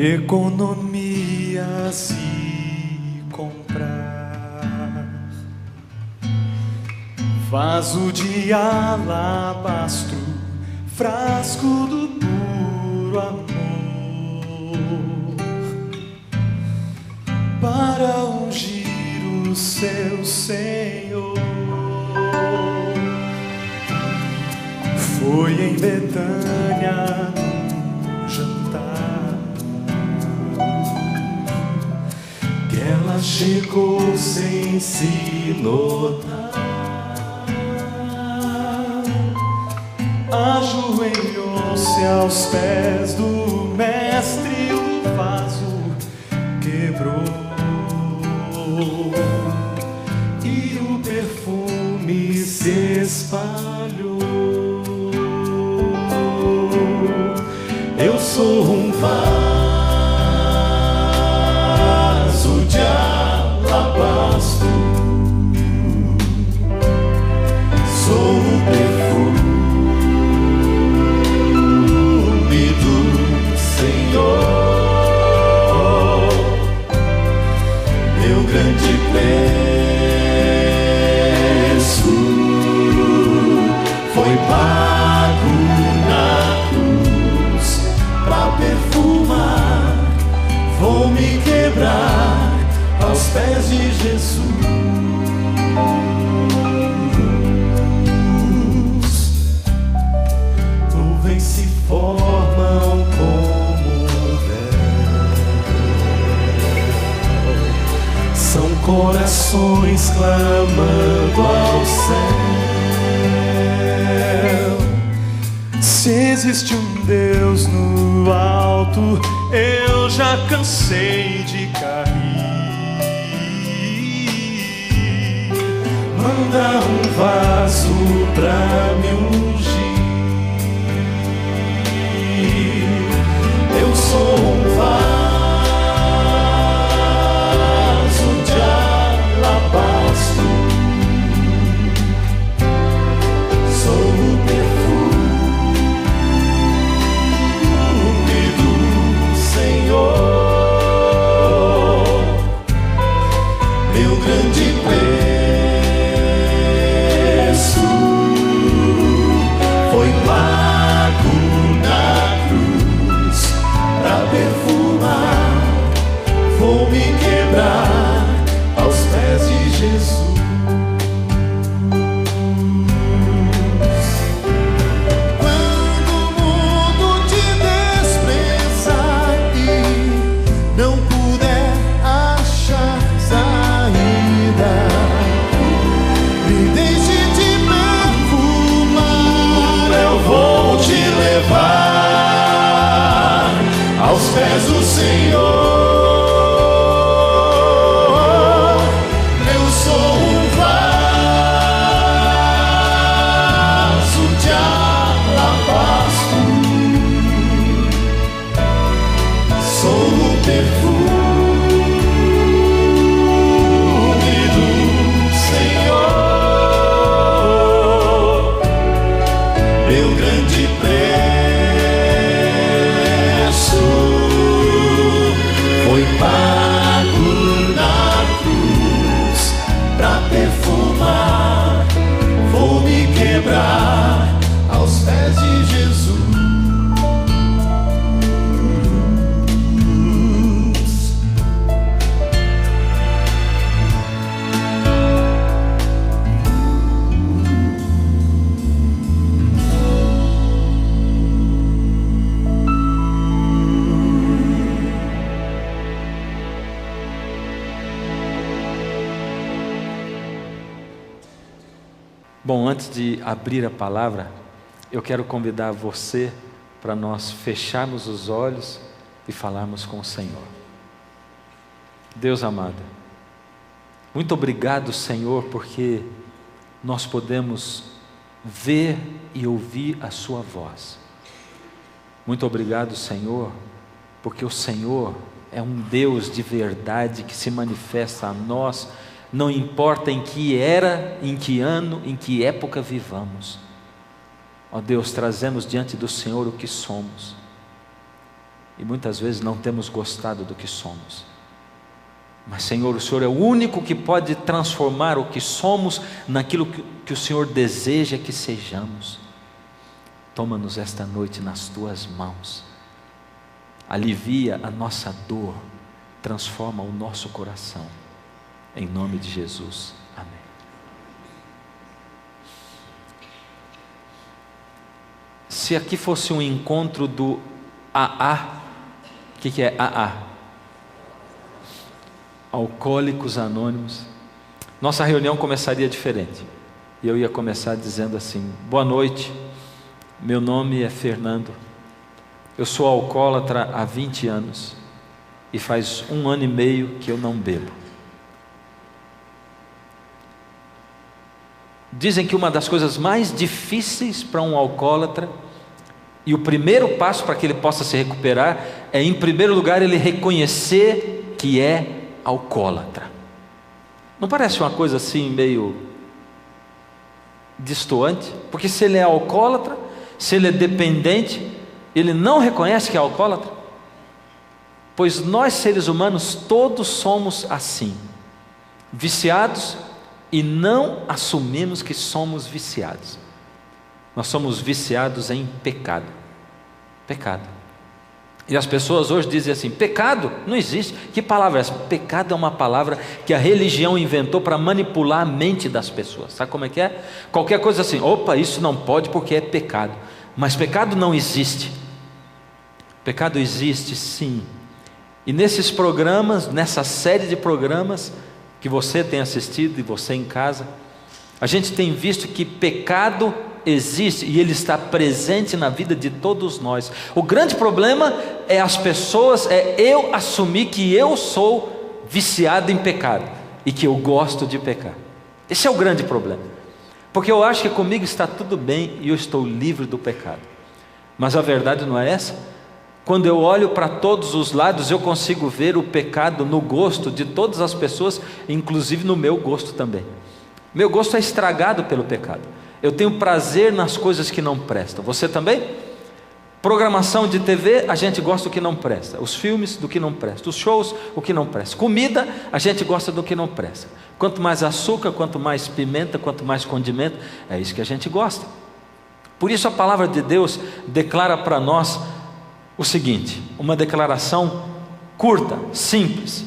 economias e comprar vaso de alabastro, frasco do puro amor, para ungir o seu Senhor. Foi em Betânia no jantar que ela chegou sem se notar, ajoelhou-se aos pés do mestre, o vaso quebrou e o perfume se espalhou. Eu sou um vaso de alabastro, sou o perfume do Senhor. Meu grande preço foi pago na cruz pra perfumar. Vou me quebrar aos pés de Jesus. Nuvens se formam como um véu, são corações clamando ao céu. Se existe um Deus no alto, eu já cansei de cair. Manda um vaso pra me ungir. Eu sou um vaso de alabastro, sou o perfume do Senhor. Meu grande preço foi pago na cruz pra perfumar. Vou me quebrar aos pés de Jesus. Quando o mundo te desprezar e não puder achar saída, me deixe te perfumar. Eu vou te levar aos pés do Senhor. Eu sou um vaso de alabastro, sou o perfume do Senhor. Meu grande preço foi pago na cruz pra perfumar. Vou me quebrar aos pés de Jesus. Bom, antes de abrir a palavra, eu quero convidar você para nós fecharmos os olhos e falarmos com o Senhor. Deus amado, muito obrigado, Senhor, porque nós podemos ver e ouvir a sua voz. Muito obrigado, Senhor, porque o Senhor é um Deus de verdade que se manifesta a nós, não importa em que era, em que ano, em que época vivamos. Ó Deus, trazemos diante do Senhor o que somos. e muitas vezes não temos gostado do que somos. Mas, Senhor, o Senhor é o único que pode transformar o que somos naquilo que o Senhor deseja que sejamos. Toma-nos esta noite nas Tuas mãos, alivia a nossa dor, transforma o nosso coração, em nome de Jesus, amém. Se aqui fosse um encontro do AA, o que é AA? Alcoólicos Anônimos, nossa reunião começaria diferente, e eu ia começar dizendo assim: boa noite, meu nome é Fernando, eu sou alcoólatra há 20 anos, e faz 1 ano e meio que eu não bebo. Dizem que uma das coisas mais difíceis para um alcoólatra, e o primeiro passo para que ele possa se recuperar, é em primeiro lugar ele reconhecer que é alcoólatra. Não parece uma coisa assim meio distoante? Porque se ele é alcoólatra, se ele é dependente, ele não reconhece que é alcoólatra? Pois nós seres humanos todos somos assim, viciados, e não assumimos que somos viciados. Nós somos viciados em pecado. Pecado. E as pessoas hoje dizem assim: pecado não existe. Que palavra é essa? Pecado é uma palavra que a religião inventou para manipular a mente das pessoas. Sabe como é que é? Qualquer coisa assim: opa, isso não pode porque é pecado. Mas pecado não existe. Pecado existe sim. E nesses programas, nessa série de programas que você tem assistido e você em casa, a gente tem visto que pecado existe e ele está presente na vida de todos nós. O grande problema é as pessoas, é eu assumir que eu sou viciado em pecado e que eu gosto de pecar. Esse é o grande problema, porque eu acho que comigo está tudo bem e eu estou livre do pecado. Mas a verdade não é essa. Quando eu olho para todos os lados, eu consigo ver o pecado no gosto de todas as pessoas, inclusive no meu gosto também. Meu gosto é estragado pelo pecado. Eu tenho prazer nas coisas que não prestam. Você também? Programação de TV, a gente gosta do que não presta. Os filmes, do que não presta. Os shows, o que não presta. Comida, a gente gosta do que não presta. Quanto mais açúcar, quanto mais pimenta, quanto mais condimento, é isso que a gente gosta. Por isso a palavra de Deus declara para nós o seguinte, uma declaração curta, simples: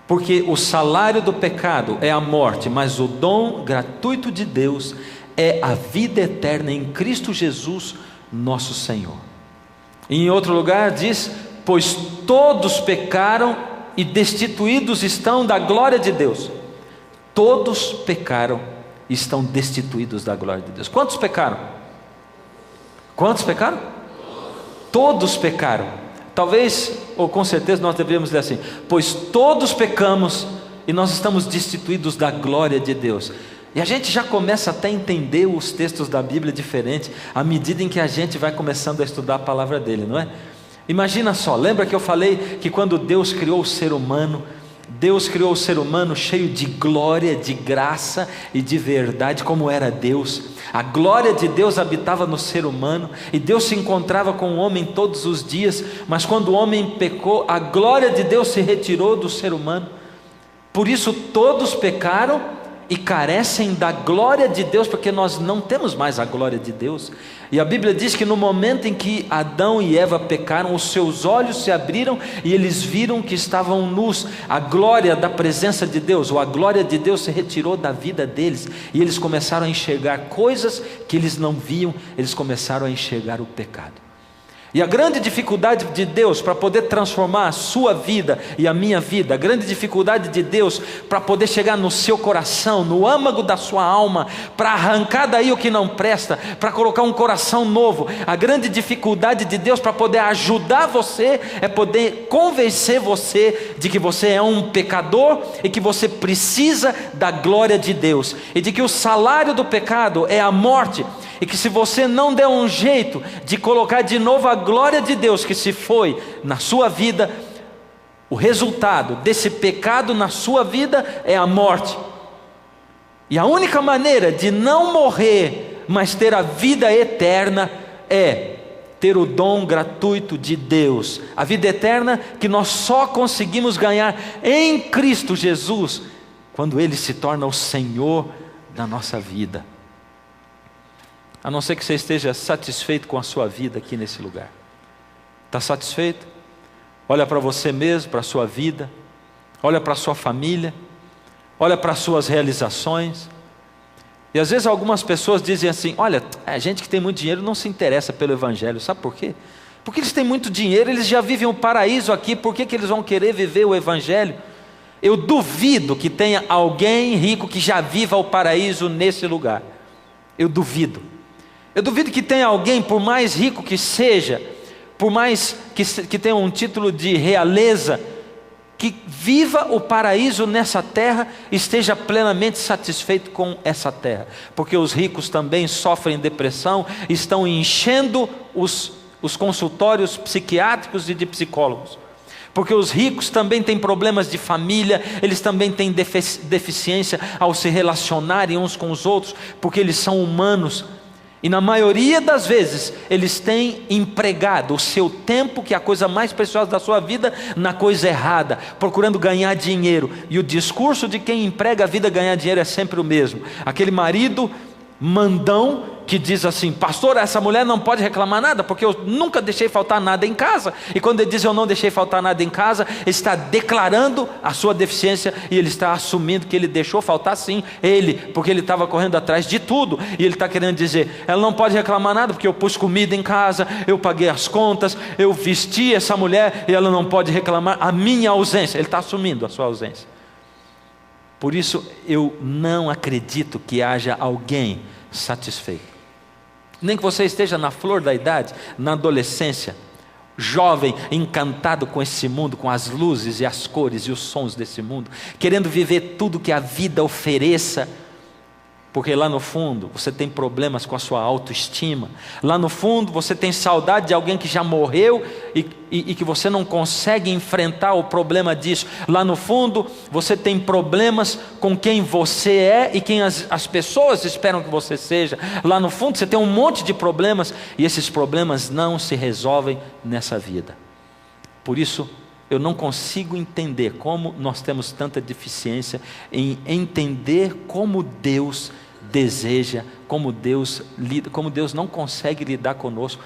porque o salário do pecado é a morte, mas o dom gratuito de Deus é a vida eterna em Cristo Jesus, nosso Senhor. E em outro lugar diz: pois todos pecaram e destituídos estão da glória de Deus. Todos pecaram e estão destituídos da glória de Deus. Quantos pecaram? Quantos pecaram? Todos pecaram. Talvez, ou com certeza nós deveríamos dizer assim: pois todos pecamos e nós estamos destituídos da glória de Deus. E a gente já começa até a entender os textos da Bíblia diferente à medida em que a gente vai começando a estudar a palavra dele, não é? Imagina só, lembra que eu falei que quando Deus criou o ser humano, Deus criou o ser humano cheio de glória, de graça e de verdade, como era Deus. A glória de Deus habitava no ser humano, e Deus se encontrava com o homem todos os dias. Mas quando o homem pecou, a glória de Deus se retirou do ser humano. Por isso todos pecaram e carecem da glória de Deus, porque nós não temos mais a glória de Deus. E a Bíblia diz que no momento em que Adão e Eva pecaram, os seus olhos se abriram e eles viram que estavam nus. A glória da presença de Deus, ou a glória de Deus se retirou da vida deles, e eles começaram a enxergar coisas que eles não viam. Eles começaram a enxergar o pecado. E a grande dificuldade de Deus para poder transformar a sua vida e a minha vida, a grande dificuldade de Deus para poder chegar no seu coração, no âmago da sua alma, para arrancar daí o que não presta, para colocar um coração novo, a grande dificuldade de Deus para poder ajudar você é poder convencer você de que você é um pecador e que você precisa da glória de Deus, e de que o salário do pecado é a morte, e que se você não der um jeito de colocar de novo a glória de Deus que se foi na sua vida, o resultado desse pecado na sua vida é a morte. E a única maneira de não morrer, mas ter a vida eterna, é ter o dom gratuito de Deus, a vida eterna que nós só conseguimos ganhar em Cristo Jesus, quando Ele se torna o Senhor da nossa vida. A não ser que você esteja satisfeito com a sua vida aqui nesse lugar. Está satisfeito? Olha para você mesmo, para a sua vida, olha para a sua família, olha para as suas realizações. E às vezes algumas pessoas dizem assim: olha, a gente que tem muito dinheiro não se interessa pelo Evangelho. Sabe por quê? Porque eles têm muito dinheiro, eles já vivem um paraíso aqui, por que eles vão querer viver o Evangelho? Eu duvido que tenha alguém rico que já viva o paraíso nesse lugar. Eu duvido. Eu duvido que tenha alguém, por mais rico que seja, por mais que tenha um título de realeza, que viva o paraíso nessa terra, esteja plenamente satisfeito com essa terra. Porque os ricos também sofrem depressão, estão enchendo os consultórios psiquiátricos e de psicólogos. Porque os ricos também têm problemas de família, eles também têm deficiência ao se relacionarem uns com os outros, porque eles são humanos. E na maioria das vezes, eles têm empregado o seu tempo, que é a coisa mais preciosa da sua vida, na coisa errada, procurando ganhar dinheiro. E o discurso de quem emprega a vida ganhar dinheiro é sempre o mesmo. Aquele marido mandão que diz assim: pastor, essa mulher não pode reclamar nada, porque eu nunca deixei faltar nada em casa. E quando ele diz eu não deixei faltar nada em casa, ele está declarando a sua deficiência, e ele está assumindo que ele deixou faltar sim, porque ele estava correndo atrás de tudo, e ele está querendo dizer: ela não pode reclamar nada, porque eu pus comida em casa, eu paguei as contas, eu vesti essa mulher, e ela não pode reclamar a minha ausência. Ele está assumindo a sua ausência. Por isso eu não acredito que haja alguém satisfeito. Nem que você esteja na flor da idade, na adolescência, jovem, encantado com esse mundo, com as luzes e as cores e os sons desse mundo, querendo viver tudo que a vida ofereça, porque lá no fundo você tem problemas com a sua autoestima, lá no fundo você tem saudade de alguém que já morreu e que você não consegue enfrentar o problema disso, lá no fundo você tem problemas com quem você é e quem as pessoas esperam que você seja, lá no fundo você tem um monte de problemas, e esses problemas não se resolvem nessa vida. Por isso eu não consigo entender como nós temos tanta deficiência em entender como Deus deseja, como Deus lida, como Deus não consegue lidar conosco,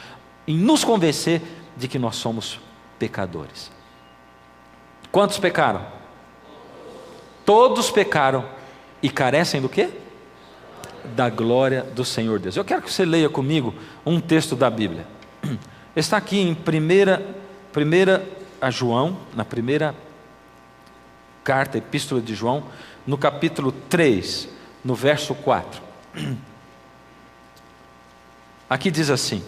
em nos convencer de que nós somos pecadores. Quantos pecaram? Todos pecaram e carecem do quê? Da glória do Senhor Deus. Eu quero que você leia comigo um texto da Bíblia. Está aqui em 1 a João, na primeira carta, epístola de João, no capítulo 3, no verso 4. Aqui diz assim: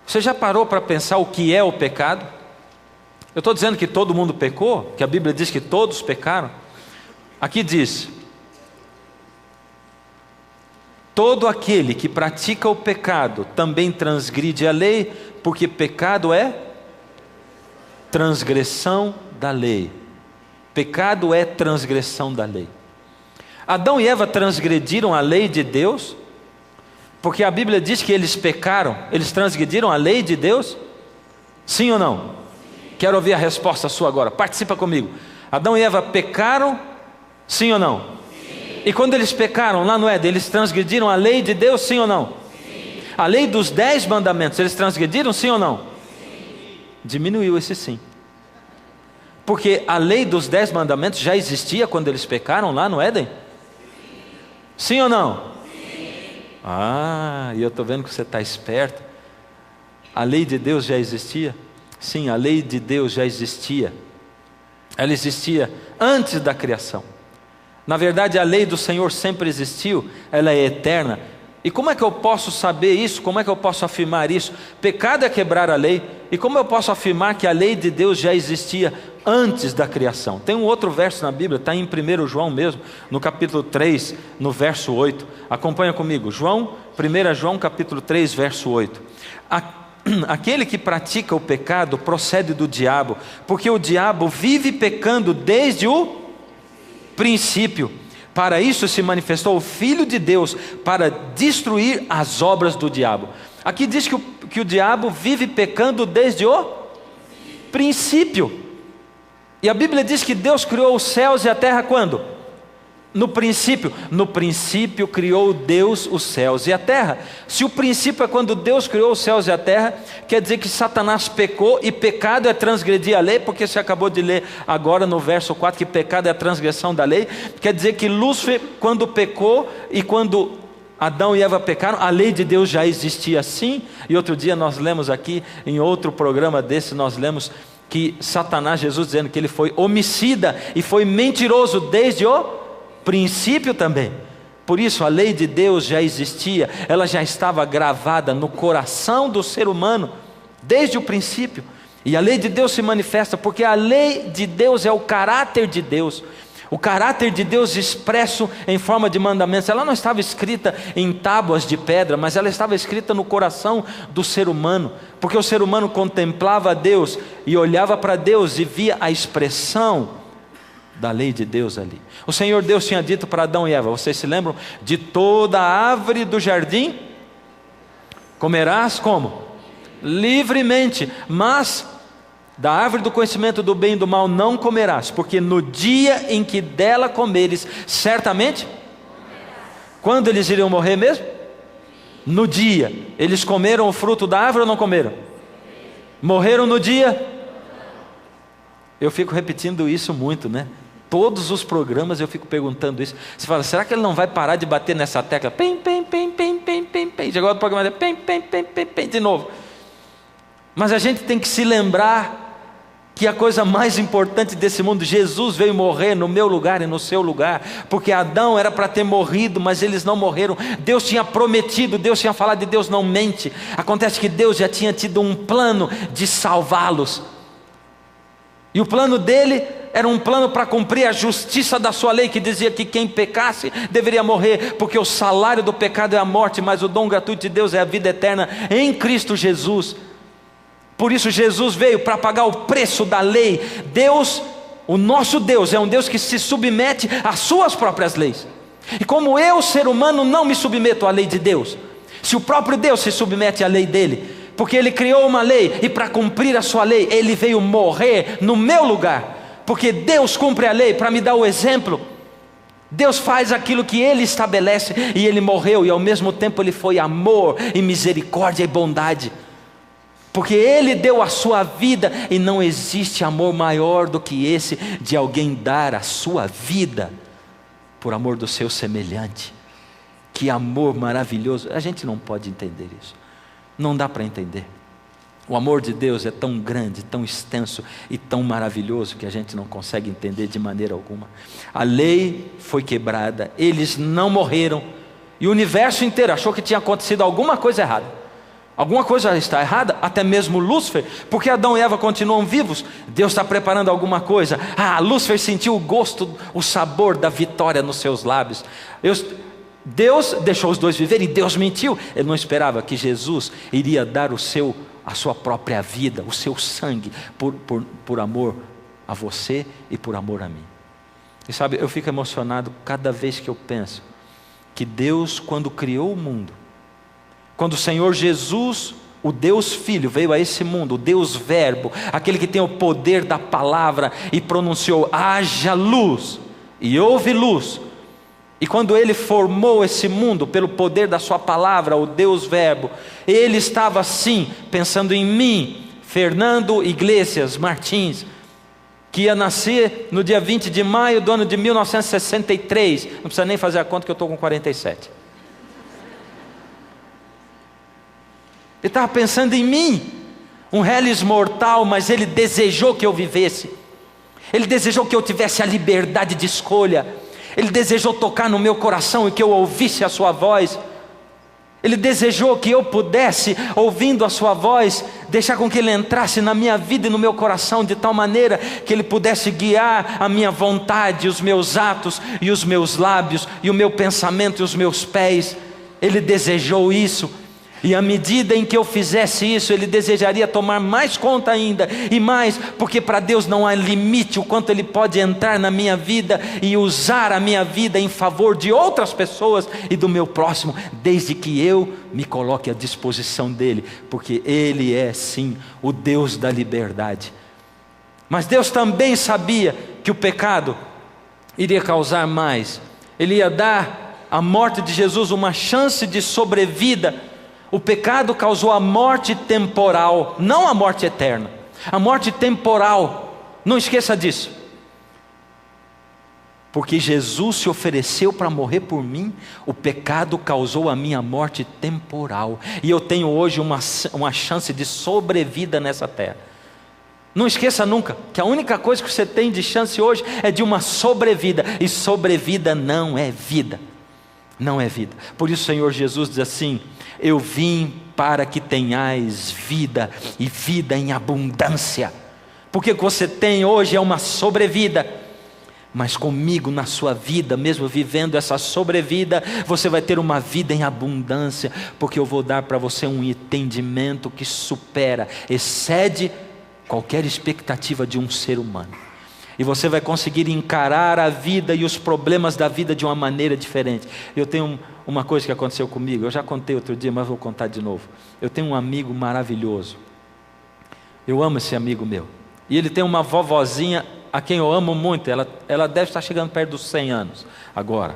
você já parou para pensar o que é o pecado? Eu estou dizendo que todo mundo pecou, que a Bíblia diz que todos pecaram. Aqui diz: todo aquele que pratica o pecado também transgride a lei, porque pecado é transgressão da lei. Pecado é transgressão da lei. Adão e Eva transgrediram a lei de Deus, porque a Bíblia diz que eles pecaram. Eles transgrediram a lei de Deus? Sim ou não? Sim. Quero ouvir a resposta sua agora, participa comigo. Adão e Eva pecaram, sim ou não? Sim. E quando eles pecaram lá no Éden, eles transgrediram a lei de Deus, sim ou não? Sim. A lei dos 10 mandamentos, eles transgrediram, sim ou não? Sim. Diminuiu esse sim, porque a lei dos 10 mandamentos já existia quando eles pecaram lá no Éden? Sim ou não? Sim. E eu estou vendo que você está esperto. A lei de Deus já existia? Sim, a lei de Deus já existia. Ela existia antes da criação. Na verdade, a lei do Senhor sempre existiu, ela é eterna. E como é que eu posso saber isso? Como é que eu posso afirmar isso? Pecado é quebrar a lei. E como eu posso afirmar que a lei de Deus já existia antes da criação? Tem um outro verso na Bíblia, está em 1 João mesmo, no capítulo 3, no verso 8. Acompanha comigo, 1 João capítulo 3, verso 8. Aquele que pratica o pecado procede do diabo, porque o diabo vive pecando desde o princípio. Para isso se manifestou o Filho de Deus, para destruir as obras do diabo. Aqui diz que o diabo vive pecando desde o princípio. E a Bíblia diz que Deus criou os céus e a terra quando? No princípio. No princípio criou Deus os céus e a terra. Se o princípio é quando Deus criou os céus e a terra, quer dizer que Satanás pecou, e pecado é transgredir a lei, porque você acabou de ler agora no verso 4 que pecado é a transgressão da lei. Quer dizer que Lúcifer, quando pecou e quando Adão e Eva pecaram, a lei de Deus já existia assim. E outro dia nós lemos aqui, em outro programa desse, nós lemos que Satanás, Jesus dizendo que ele foi homicida e foi mentiroso desde o princípio também. Por isso a lei de Deus já existia, ela já estava gravada no coração do ser humano desde o princípio. E a lei de Deus se manifesta porque a lei de Deus é o caráter de Deus. O caráter de Deus expresso em forma de mandamentos. Ela não estava escrita em tábuas de pedra, mas ela estava escrita no coração do ser humano, porque o ser humano contemplava Deus e olhava para Deus e via a expressão da lei de Deus ali. O Senhor Deus tinha dito para Adão e Eva, vocês se lembram? De toda a árvore do jardim comerás como? Livremente, mas da árvore do conhecimento do bem e do mal não comerás, porque no dia em que dela comeres, certamente, quando eles iriam morrer mesmo? No dia. Eles comeram o fruto da árvore ou não comeram? Morreram no dia? Eu fico repetindo isso muito, né? Todos os programas eu fico perguntando isso. Você fala, será que ele não vai parar de bater nessa tecla? Pem, pem, pem, pem, pem, pem, pem. Chegou outro programa, pem, pem, pem, pem, pem, de novo. Mas a gente tem que se lembrar que a coisa mais importante desse mundo, Jesus veio morrer no meu lugar e no seu lugar, porque Adão era para ter morrido, mas eles não morreram. Deus tinha prometido, Deus tinha falado, e Deus não mente. Acontece que Deus já tinha tido um plano de salvá-los, e o plano dele era um plano para cumprir a justiça da sua lei, que dizia que quem pecasse deveria morrer, porque o salário do pecado é a morte, mas o dom gratuito de Deus é a vida eterna em Cristo Jesus. Por isso Jesus veio para pagar o preço da lei. Deus, o nosso Deus, é um Deus que se submete às suas próprias leis. E como eu, ser humano, não me submeto à lei de Deus, se o próprio Deus se submete à lei dele, porque ele criou uma lei, e para cumprir a sua lei, ele veio morrer no meu lugar, porque Deus cumpre a lei para me dar o exemplo. Deus faz aquilo que ele estabelece, e ele morreu, e ao mesmo tempo ele foi amor e misericórdia e bondade, porque ele deu a sua vida, e não existe amor maior do que esse, de alguém dar a sua vida por amor do seu semelhante. Que amor maravilhoso. A gente não pode entender isso, não dá para entender. O amor de Deus é tão grande, tão extenso e tão maravilhoso, que a gente não consegue entender de maneira alguma. A lei foi quebrada, eles não morreram, e o universo inteiro achou que tinha acontecido alguma coisa errada. Alguma coisa está errada, até mesmo Lúcifer, porque Adão e Eva continuam vivos. Deus está preparando alguma coisa. Lúcifer sentiu o gosto, o sabor da vitória nos seus lábios. Deus deixou os dois viverem, e Deus mentiu. Ele não esperava que Jesus iria dar a sua própria vida, o seu sangue, por amor a você e por amor a mim. E sabe, eu fico emocionado cada vez que eu penso que Deus, quando criou o mundo, quando o Senhor Jesus, o Deus Filho, veio a esse mundo, o Deus Verbo, aquele que tem o poder da palavra, e pronunciou: haja luz, e houve luz. E quando ele formou esse mundo pelo poder da sua palavra, o Deus Verbo, ele estava assim, pensando em mim, Fernando Iglesias Martins, que ia nascer no dia 20 de maio do ano de 1963, não precisa nem fazer a conta que eu estou com 47. Ele estava pensando em mim, um reles mortal, mas ele desejou que eu vivesse. Ele desejou que eu tivesse a liberdade de escolha. Ele desejou tocar no meu coração e que eu ouvisse a sua voz. Ele desejou que eu pudesse, ouvindo a sua voz, deixar com que ele entrasse na minha vida e no meu coração, de tal maneira que ele pudesse guiar a minha vontade, os meus atos e os meus lábios, e o meu pensamento e os meus pés. Ele desejou isso. E à medida em que eu fizesse isso, Ele desejaria tomar mais conta ainda, e mais, porque para Deus não há limite o quanto Ele pode entrar na minha vida e usar a minha vida em favor de outras pessoas e do meu próximo, desde que eu me coloque à disposição dEle, porque Ele é sim o Deus da liberdade. Mas Deus também sabia que o pecado iria causar mais. Ele ia dar à morte de Jesus uma chance de sobrevida. O pecado causou a morte temporal, não a morte eterna, a morte temporal. Não esqueça disso. Porque Jesus se ofereceu para morrer por mim, o pecado causou a minha morte temporal. E eu tenho hoje uma chance de sobrevida nessa terra. Não esqueça nunca que a única coisa que você tem de chance hoje é de uma sobrevida. E sobrevida não é vida. Não é vida. Por isso o Senhor Jesus diz assim: eu vim para que tenhais vida, e vida em abundância. Porque o que você tem hoje é uma sobrevida. Mas comigo na sua vida, mesmo vivendo essa sobrevida, você vai ter uma vida em abundância. Porque eu vou dar para você um entendimento que supera, excede qualquer expectativa de um ser humano. E você vai conseguir encarar a vida e os problemas da vida de uma maneira diferente. Eu tenho uma coisa que aconteceu comigo, eu já contei outro dia, mas vou contar de novo. Eu tenho um amigo maravilhoso. Eu amo esse amigo meu. E ele tem uma vovozinha a quem eu amo muito. Ela deve estar chegando perto dos 100 anos agora.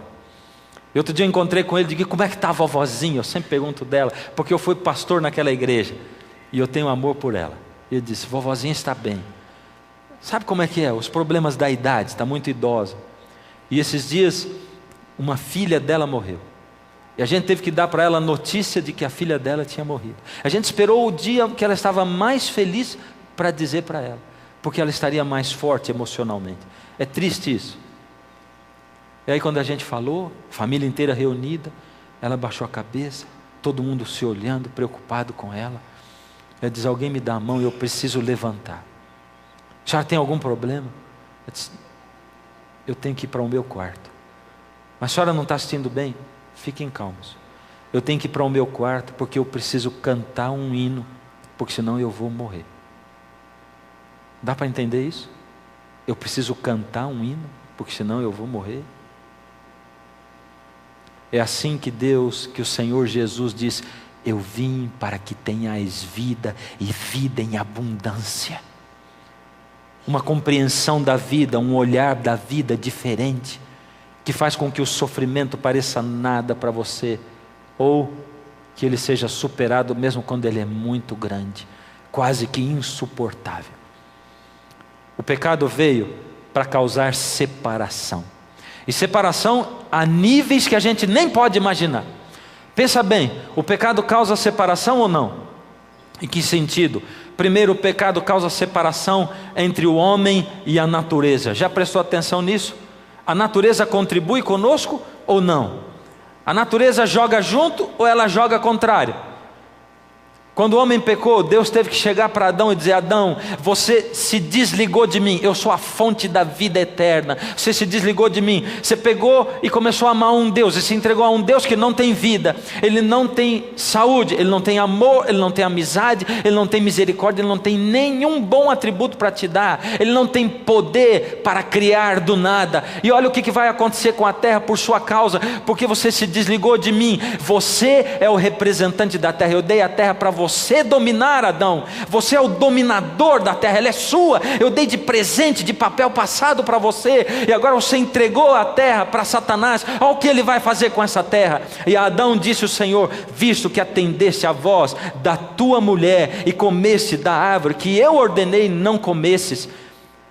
E outro dia eu encontrei com ele e digo: como é que está a vovozinha? Eu sempre pergunto dela, porque eu fui pastor naquela igreja. E eu tenho amor por ela. E ele disse: vovozinha está bem. Sabe como é que é? Os problemas da idade, está muito idosa. E esses dias, uma filha dela morreu. E a gente teve que dar para ela a notícia de que a filha dela tinha morrido. A gente esperou o dia que ela estava mais feliz para dizer para ela, porque ela estaria mais forte emocionalmente. É triste isso. E aí quando a gente falou, família inteira reunida, ela baixou a cabeça, todo mundo se olhando, preocupado com ela. Ela diz: alguém me dá a mão, eu preciso levantar. A senhora tem algum problema? Eu disse: eu tenho que ir para o meu quarto. Mas a senhora não está se sentindo bem? Fiquem calmos. Eu tenho que ir para o meu quarto porque eu preciso cantar um hino, porque senão eu vou morrer. Dá para entender isso? Eu preciso cantar um hino, porque senão eu vou morrer. É assim que Deus, que o Senhor Jesus diz: eu vim para que tenhais vida, e vida em abundância. Uma compreensão da vida, um olhar da vida diferente, que faz com que o sofrimento pareça nada para você, ou que ele seja superado mesmo quando ele é muito grande, quase que insuportável. O pecado veio para causar separação, e separação a níveis que a gente nem pode imaginar. Pensa bem, o pecado causa separação ou não? Em que sentido? Primeiro, o pecado causa separação entre o homem e a natureza. Já prestou atenção nisso? A natureza contribui conosco ou não? A natureza joga junto ou ela joga contrário? Quando o homem pecou, Deus teve que chegar para Adão e dizer: Adão, você se desligou de mim, eu sou a fonte da vida eterna, você se desligou de mim, você pegou e começou a amar um Deus, e se entregou a um Deus que não tem vida, Ele não tem saúde, Ele não tem amor, Ele não tem amizade, Ele não tem misericórdia, Ele não tem nenhum bom atributo para te dar, Ele não tem poder para criar do nada. E olha o que vai acontecer com a terra por sua causa, porque você se desligou de mim. Você é o representante da terra, eu dei a terra para você dominar, Adão. Você é o dominador da terra, ela é sua. Eu dei de presente, de papel passado para você, e agora você entregou a terra para Satanás. Olha o que ele vai fazer com essa terra. E a Adão disse o Senhor: visto que atendeste a voz da tua mulher e comeste da árvore que eu ordenei não comesses,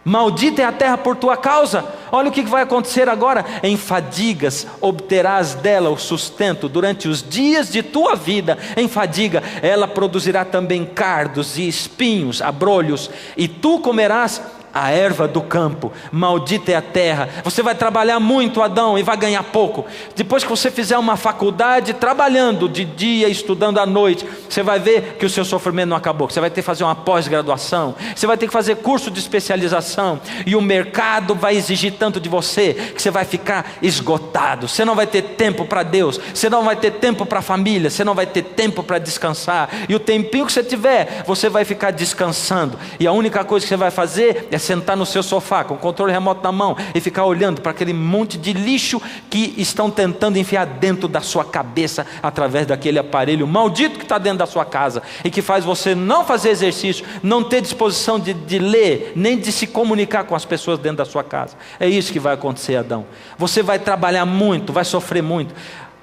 maldita é a terra por tua causa. Olha o que vai acontecer agora: em fadigas obterás dela o sustento durante os dias de tua vida. Em fadiga ela produzirá também cardos e espinhos, abrolhos, e tu comerás a erva do campo. Maldita é a terra. Você vai trabalhar muito, Adão, e vai ganhar pouco. Depois que você fizer uma faculdade, trabalhando de dia, estudando à noite, você vai ver que o seu sofrimento não acabou, que você vai ter que fazer uma pós-graduação, você vai ter que fazer curso de especialização, e o mercado vai exigir tanto de você, que você vai ficar esgotado, você não vai ter tempo para Deus, você não vai ter tempo para a família, você não vai ter tempo para descansar, e o tempinho que você tiver, você vai ficar descansando, e a única coisa que você vai fazer é sentar no seu sofá, com o controle remoto na mão, e ficar olhando para aquele monte de lixo que estão tentando enfiar dentro da sua cabeça, através daquele aparelho maldito que está dentro da sua casa, e que faz você não fazer exercício, não ter disposição de ler, nem de se comunicar com as pessoas dentro da sua casa. É isso que vai acontecer, Adão. Você vai trabalhar muito, vai sofrer muito.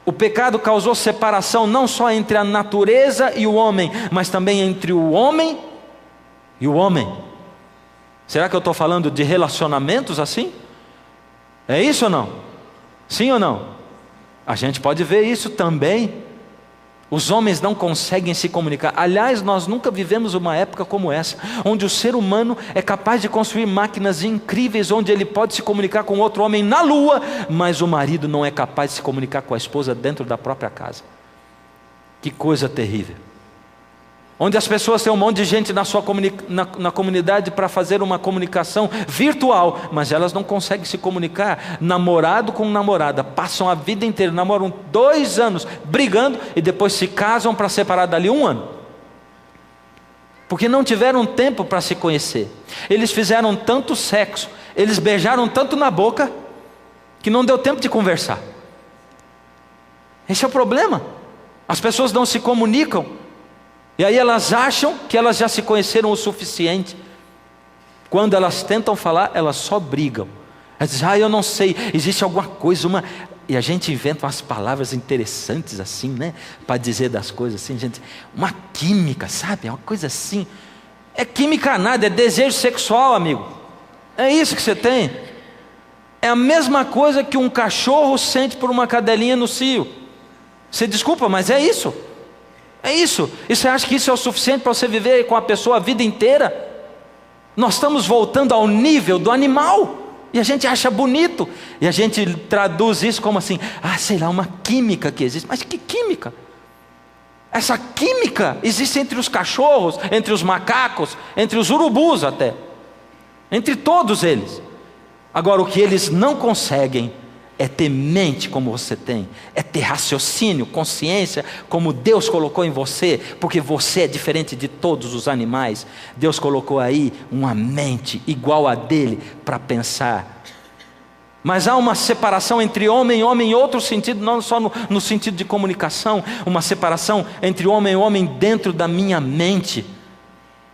O pecado causou separação não só entre a natureza e o homem, mas também entre o homem e o homem. Será que eu estou falando de relacionamentos assim? É isso ou não? Sim ou não? A gente pode ver isso também. Os homens não conseguem se comunicar. Aliás, nós nunca vivemos uma época como essa, onde o ser humano é capaz de construir máquinas incríveis, onde ele pode se comunicar com outro homem na lua, mas o marido não é capaz de se comunicar com a esposa dentro da própria casa. Que coisa terrível. Onde as pessoas têm um monte de gente na comunidade para fazer uma comunicação virtual, mas elas não conseguem se comunicar. Namorado com namorada, passam a vida inteira, namoram 2 anos brigando e depois se casam para separar dali 1 ano, porque não tiveram tempo para se conhecer. Eles fizeram tanto sexo, eles beijaram tanto na boca, que não deu tempo de conversar. Esse é o problema. As pessoas não se comunicam. E aí elas acham que elas já se conheceram o suficiente. Quando elas tentam falar, elas só brigam. Elas dizem, eu não sei, existe alguma coisa, E a gente inventa umas palavras interessantes assim, né? Para dizer das coisas assim, gente. Uma química, sabe? Uma coisa assim. É química nada, é desejo sexual, amigo. É isso que você tem. É a mesma coisa que um cachorro sente por uma cadelinha no cio. Você desculpa, mas é isso. É isso. E você acha que isso é o suficiente para você viver com a pessoa a vida inteira? Nós estamos voltando ao nível do animal. E a gente acha bonito. E a gente traduz isso como assim, sei lá, uma química que existe. Mas que química? Essa química existe entre os cachorros, entre os macacos, entre os urubus até. Entre todos eles. Agora, o que eles não conseguem é ter mente como você tem, é ter raciocínio, consciência como Deus colocou em você, porque você é diferente de todos os animais. Deus colocou aí uma mente igual a dele para pensar. Mas há uma separação entre homem e homem em outro sentido, não só no sentido de comunicação, uma separação entre homem e homem dentro da minha mente.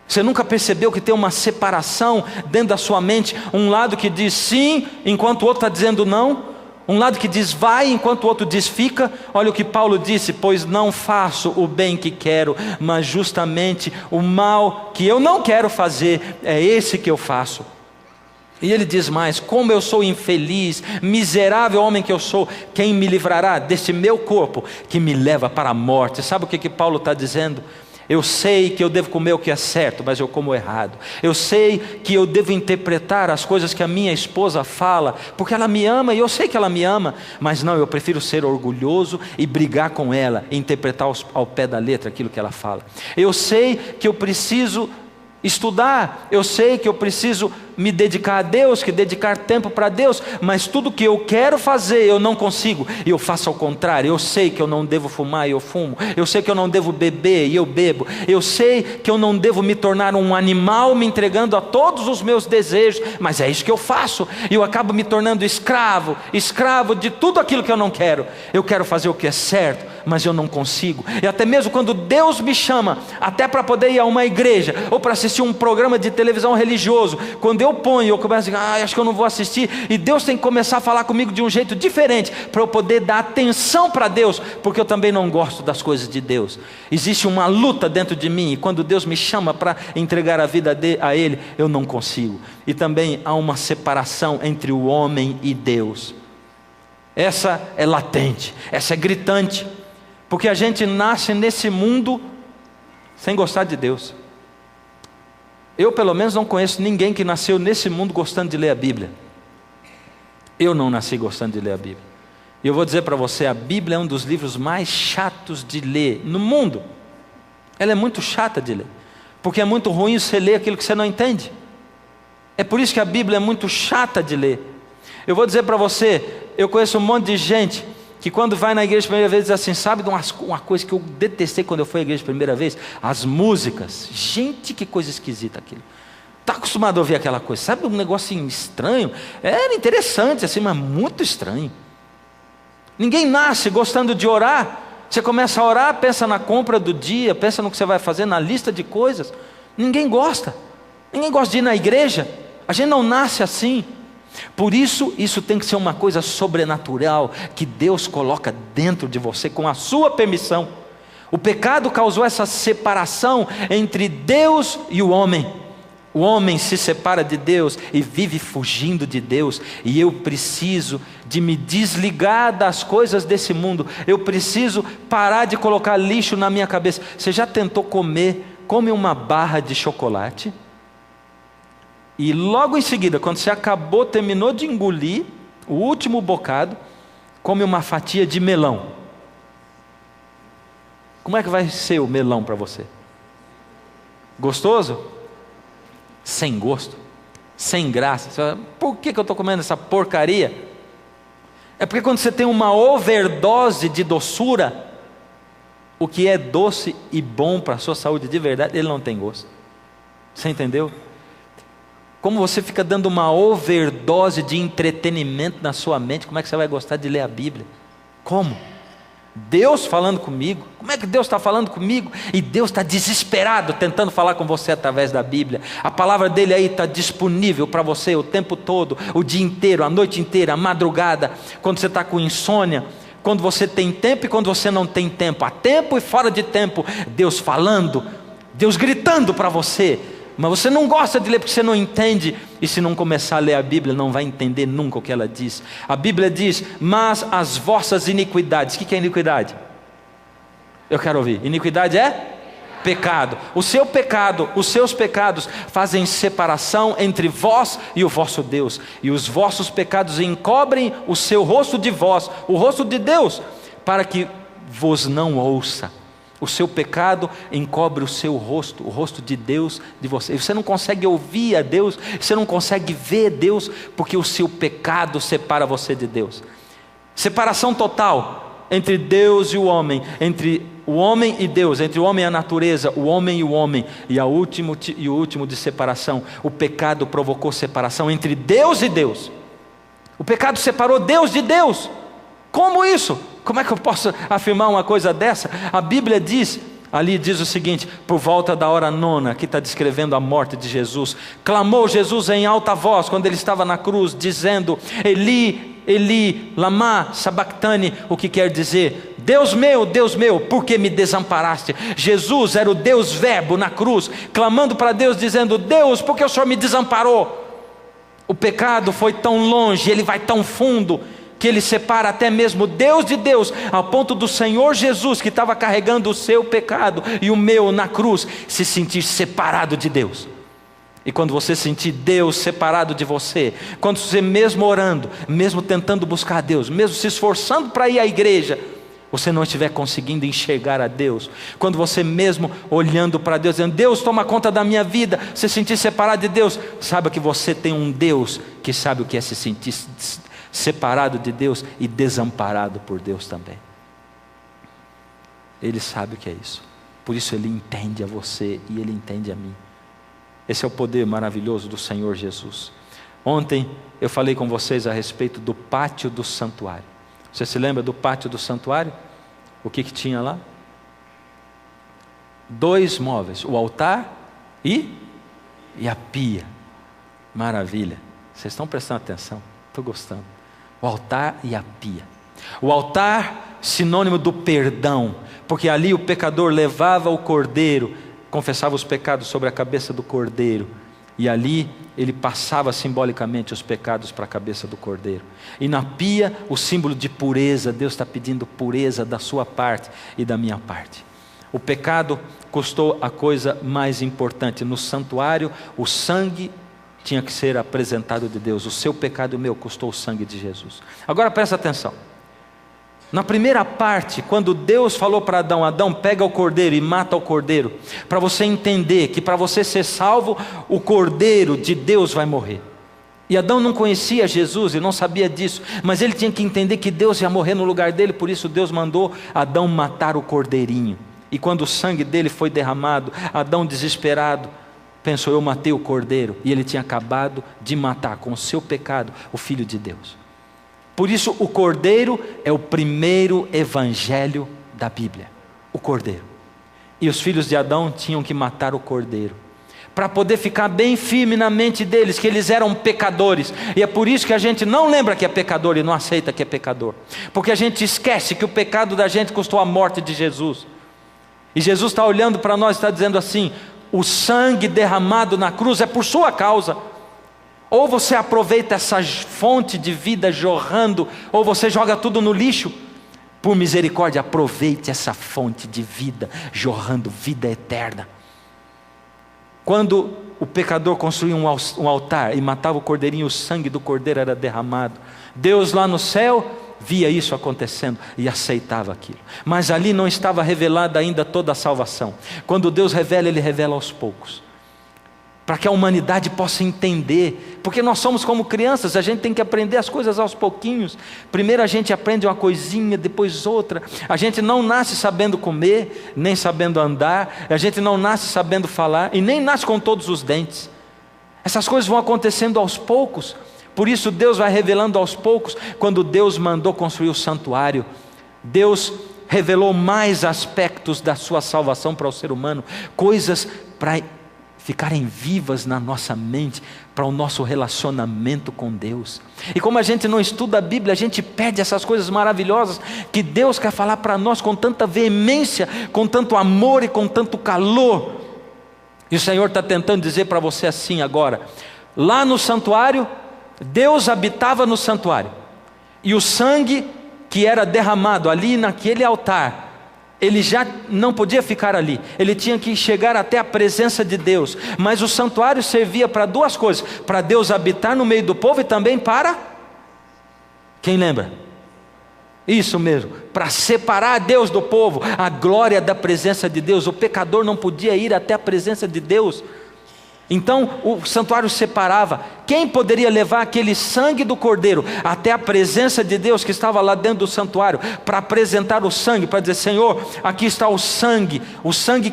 Você nunca percebeu que tem uma separação dentro da sua mente, um lado que diz sim, enquanto o outro está dizendo não? Um lado que diz vai, enquanto o outro diz fica. Olha o que Paulo disse, pois não faço o bem que quero, mas justamente o mal que eu não quero fazer, é esse que eu faço. E ele diz mais, como eu sou infeliz, miserável homem que eu sou, quem me livrará deste meu corpo que me leva para a morte? Sabe o que Paulo está dizendo? Eu sei que eu devo comer o que é certo, mas eu como errado. Eu sei que eu devo interpretar as coisas que a minha esposa fala, porque ela me ama e eu sei que ela me ama. Mas não, eu prefiro ser orgulhoso e brigar com ela, e interpretar ao pé da letra aquilo que ela fala. Eu sei que eu preciso estudar, eu sei que eu preciso me dedicar a Deus, que dedicar tempo para Deus, mas tudo que eu quero fazer eu não consigo, e eu faço ao contrário. Eu sei que eu não devo fumar e eu fumo, eu sei que eu não devo beber e eu bebo, eu sei que eu não devo me tornar um animal me entregando a todos os meus desejos, mas é isso que eu faço, e eu acabo me tornando escravo de tudo aquilo que eu não quero. Eu quero fazer o que é certo, mas eu não consigo. E até mesmo quando Deus me chama, até para poder ir a uma igreja, ou para assistir um programa de televisão religioso, quando eu ponho, eu começo a dizer, acho que eu não vou assistir, e Deus tem que começar a falar comigo de um jeito diferente, para eu poder dar atenção para Deus, porque eu também não gosto das coisas de Deus. Existe uma luta dentro de mim, e quando Deus me chama para entregar a vida a Ele, eu não consigo. E também há uma separação entre o homem e Deus. Essa é latente, essa é gritante, porque a gente nasce nesse mundo sem gostar de Deus. Eu pelo menos não conheço ninguém que nasceu nesse mundo gostando de ler a Bíblia. Eu não nasci gostando de ler a Bíblia. E eu vou dizer para você, a Bíblia é um dos livros mais chatos de ler no mundo. Ela é muito chata de ler, porque é muito ruim você ler aquilo que você não entende. É por isso que a Bíblia é muito chata de ler. Eu vou dizer para você, eu conheço um monte de gente que quando vai na igreja a primeira vez diz assim, sabe de uma coisa que eu detestei quando eu fui à igreja a primeira vez? As músicas. Gente, que coisa esquisita aquilo. Está acostumado a ouvir aquela coisa, sabe, um negocinho estranho? Era interessante assim, mas muito estranho. Ninguém nasce gostando de orar. Você começa a orar, pensa na compra do dia, pensa no que você vai fazer, na lista de coisas. Ninguém gosta de ir na igreja. A gente não nasce assim. Por isso, isso tem que ser uma coisa sobrenatural, que Deus coloca dentro de você com a sua permissão. O pecado causou essa separação entre Deus e o homem. O homem se separa de Deus e vive fugindo de Deus. E eu preciso de me desligar das coisas desse mundo. Eu preciso parar de colocar lixo na minha cabeça. Você já tentou come uma barra de chocolate, e logo em seguida, quando você terminou de engolir o último bocado, come uma fatia de melão. Como é que vai ser o melão para você? Gostoso? Sem gosto? Sem graça? Você fala, por que eu estou comendo essa porcaria? É porque quando você tem uma overdose de doçura, o que é doce e bom para a sua saúde de verdade, ele não tem gosto. Você entendeu? Como você fica dando uma overdose de entretenimento na sua mente, como é que você vai gostar de ler a Bíblia? Como? Deus falando comigo? Como é que Deus está falando comigo? E Deus está desesperado tentando falar com você através da Bíblia. A palavra dele aí está disponível para você o tempo todo, o dia inteiro, a noite inteira, a madrugada, quando você está com insônia, quando você tem tempo e quando você não tem tempo, há tempo e fora de tempo, Deus falando, Deus gritando para você. Mas você não gosta de ler porque você não entende. E se não começar a ler a Bíblia, não vai entender nunca o que ela diz. A Bíblia diz, mas as vossas iniquidades. O que é iniquidade? Eu quero ouvir. Iniquidade é? Pecado. O seu pecado, os seus pecados fazem separação entre vós e o vosso Deus. E os vossos pecados encobrem o seu rosto de vós, o rosto de Deus, para que vos não ouça. O seu pecado encobre o seu rosto, o rosto de Deus de você. Você não consegue ouvir a Deus, você não consegue ver Deus, porque o seu pecado separa você de Deus. Separação total entre Deus e o homem, entre o homem e Deus, entre o homem e a natureza, o homem e o homem. E o último de separação, o pecado provocou separação entre Deus e Deus. O pecado separou Deus de Deus. Como isso? Como é que eu posso afirmar uma coisa dessa? A Bíblia diz, ali diz o seguinte, por volta da hora 9, aqui está descrevendo a morte de Jesus, clamou Jesus em alta voz, quando ele estava na cruz, dizendo, Eli, Eli, lama sabachthani, o que quer dizer, Deus meu, por que me desamparaste? Jesus era o Deus verbo na cruz, clamando para Deus, dizendo, Deus, por que o Senhor me desamparou? O pecado foi tão longe, ele vai tão fundo, que ele separa até mesmo Deus de Deus, ao ponto do Senhor Jesus, que estava carregando o seu pecado e o meu na cruz, se sentir separado de Deus. E quando você sentir Deus separado de você, quando você mesmo orando, mesmo tentando buscar a Deus, mesmo se esforçando para ir à igreja, você não estiver conseguindo enxergar a Deus, quando você mesmo olhando para Deus, dizendo, Deus toma conta da minha vida, se sentir separado de Deus, saiba que você tem um Deus que sabe o que é se sentir separado de Deus e desamparado por Deus também. Ele sabe o que é isso. Por isso ele entende a você e ele entende a mim. Esse é o poder maravilhoso do Senhor Jesus. Ontem eu falei com vocês a respeito do pátio do santuário. Você se lembra do pátio do santuário? O que tinha lá? 2 móveis, o altar e a pia. Maravilha. Vocês estão prestando atenção? Estou gostando. O altar e a pia. O altar, sinônimo do perdão, porque ali o pecador levava o cordeiro, confessava os pecados sobre a cabeça do cordeiro, e ali ele passava simbolicamente os pecados para a cabeça do cordeiro. E na pia, o símbolo de pureza. Deus está pedindo pureza da sua parte e da minha parte. O pecado custou a coisa mais importante. No santuário, o sangue tinha que ser apresentado de Deus. O seu pecado e o meu custou o sangue de Jesus. Agora presta atenção. Na primeira parte, quando Deus falou para Adão: Adão, pega o cordeiro e mata o cordeiro, para você entender que para você ser salvo, o cordeiro de Deus vai morrer. E Adão não conhecia Jesus e não sabia disso, mas ele tinha que entender que Deus ia morrer no lugar dele, por isso Deus mandou Adão matar o cordeirinho. E quando o sangue dele foi derramado, Adão, desesperado, pensou: eu matei o cordeiro. E ele tinha acabado de matar com o seu pecado o Filho de Deus. Por isso o cordeiro é o primeiro evangelho da Bíblia, o cordeiro. E os filhos de Adão tinham que matar o cordeiro, para poder ficar bem firme na mente deles, que eles eram pecadores. E é por isso que a gente não lembra que é pecador e não aceita que é pecador, porque a gente esquece que o pecado da gente custou a morte de Jesus. E Jesus está olhando para nós e está dizendo assim: o sangue derramado na cruz é por sua causa. Ou você aproveita essa fonte de vida jorrando, ou você joga tudo no lixo. Por misericórdia, aproveite essa fonte de vida jorrando vida eterna. Quando o pecador construía um altar e matava o cordeirinho, o sangue do cordeiro era derramado. Deus lá no céu via isso acontecendo e aceitava aquilo. Mas ali não estava revelada ainda toda a salvação. Quando Deus revela, Ele revela aos poucos, para que a humanidade possa entender, porque nós somos como crianças, a gente tem que aprender as coisas aos pouquinhos. Primeiro a gente aprende uma coisinha, depois outra. A gente não nasce sabendo comer, nem sabendo andar, a gente não nasce sabendo falar, e nem nasce com todos os dentes. Essas coisas vão acontecendo aos poucos. Por isso Deus vai revelando aos poucos. Quando Deus mandou construir o santuário, Deus revelou mais aspectos da sua salvação para o ser humano, coisas para ficarem vivas na nossa mente, para o nosso relacionamento com Deus. E como a gente não estuda a Bíblia, a gente perde essas coisas maravilhosas que Deus quer falar para nós com tanta veemência, com tanto amor e com tanto calor. E o Senhor está tentando dizer para você assim agora: lá no santuário, Deus habitava no santuário, e o sangue que era derramado ali naquele altar, ele já não podia ficar ali, ele tinha que chegar até a presença de Deus. Mas o santuário servia para duas coisas: para Deus habitar no meio do povo, e também para, quem lembra? Isso mesmo, para separar Deus do povo, a glória da presença de Deus. O pecador não podia ir até a presença de Deus. Então o santuário separava. Quem poderia levar aquele sangue do cordeiro até a presença de Deus que estava lá dentro do santuário, para apresentar o sangue, para dizer: Senhor, aqui está o sangue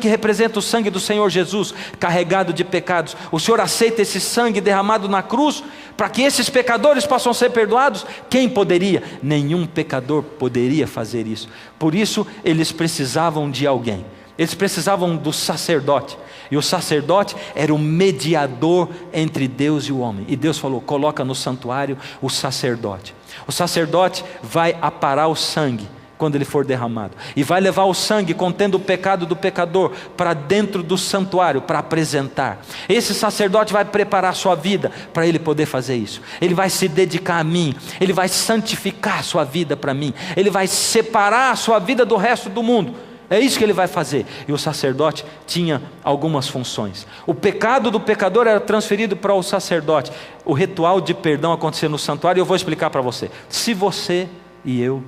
que representa o sangue do Senhor Jesus, carregado de pecados. O Senhor aceita esse sangue derramado na cruz, para que esses pecadores possam ser perdoados? Quem poderia? Nenhum pecador poderia fazer isso. Por isso eles precisavam de alguém. Eles precisavam do sacerdote, e o sacerdote era o mediador entre Deus e o homem. E Deus falou: coloca no santuário o sacerdote. O sacerdote vai aparar o sangue quando ele for derramado, e vai levar o sangue contendo o pecado do pecador para dentro do santuário para apresentar. Esse sacerdote vai preparar a sua vida para ele poder fazer isso. Ele vai se dedicar a mim, ele vai santificar a sua vida para mim, ele vai separar a sua vida do resto do mundo. É isso que ele vai fazer. E o sacerdote tinha algumas funções. O pecado do pecador era transferido para o sacerdote. O ritual de perdão acontecia no santuário, e eu vou explicar para você. Se você e eu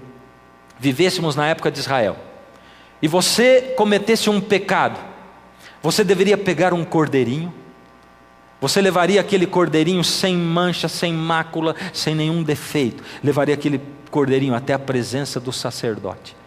vivêssemos na época de Israel, e você cometesse um pecado, você deveria pegar um cordeirinho, você levaria aquele cordeirinho sem mancha, sem mácula, sem nenhum defeito, levaria aquele cordeirinho até a presença do sacerdote.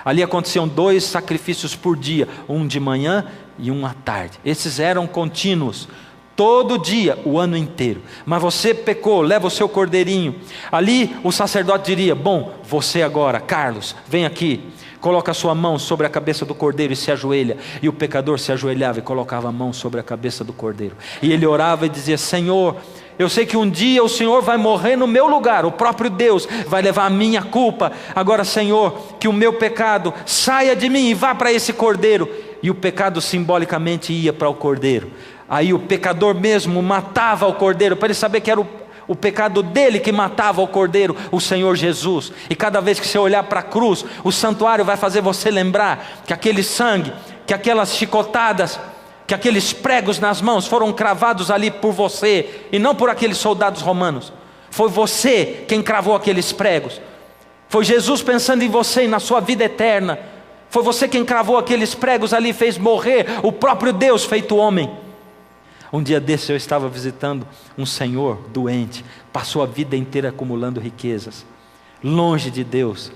Ali aconteciam 2 sacrifícios por dia, um de manhã e um à tarde. Esses eram contínuos, todo dia, o ano inteiro. Mas você pecou, leva o seu cordeirinho. Ali o sacerdote diria: bom, você agora, Carlos, vem aqui, coloca a sua mão sobre a cabeça do cordeiro e se ajoelha. E o pecador se ajoelhava e colocava a mão sobre a cabeça do cordeiro. E ele orava e dizia: Senhor, eu sei que um dia o Senhor vai morrer no meu lugar, o próprio Deus vai levar a minha culpa. Agora, Senhor, que o meu pecado saia de mim e vá para esse cordeiro. E o pecado simbolicamente ia para o cordeiro. Aí o pecador mesmo matava o cordeiro, para ele saber que era o pecado dele que matava o cordeiro, o Senhor Jesus. E cada vez que você olhar para a cruz, o santuário vai fazer você lembrar que aquele sangue, que aquelas chicotadas, que aqueles pregos nas mãos foram cravados ali por você, e não por aqueles soldados romanos. Foi você quem cravou aqueles pregos. Foi Jesus pensando em você e na sua vida eterna. Foi você quem cravou aqueles pregos ali e fez morrer o próprio Deus feito homem. Um dia desse eu estava visitando um senhor doente, passou a vida inteira acumulando riquezas, longe de Deus.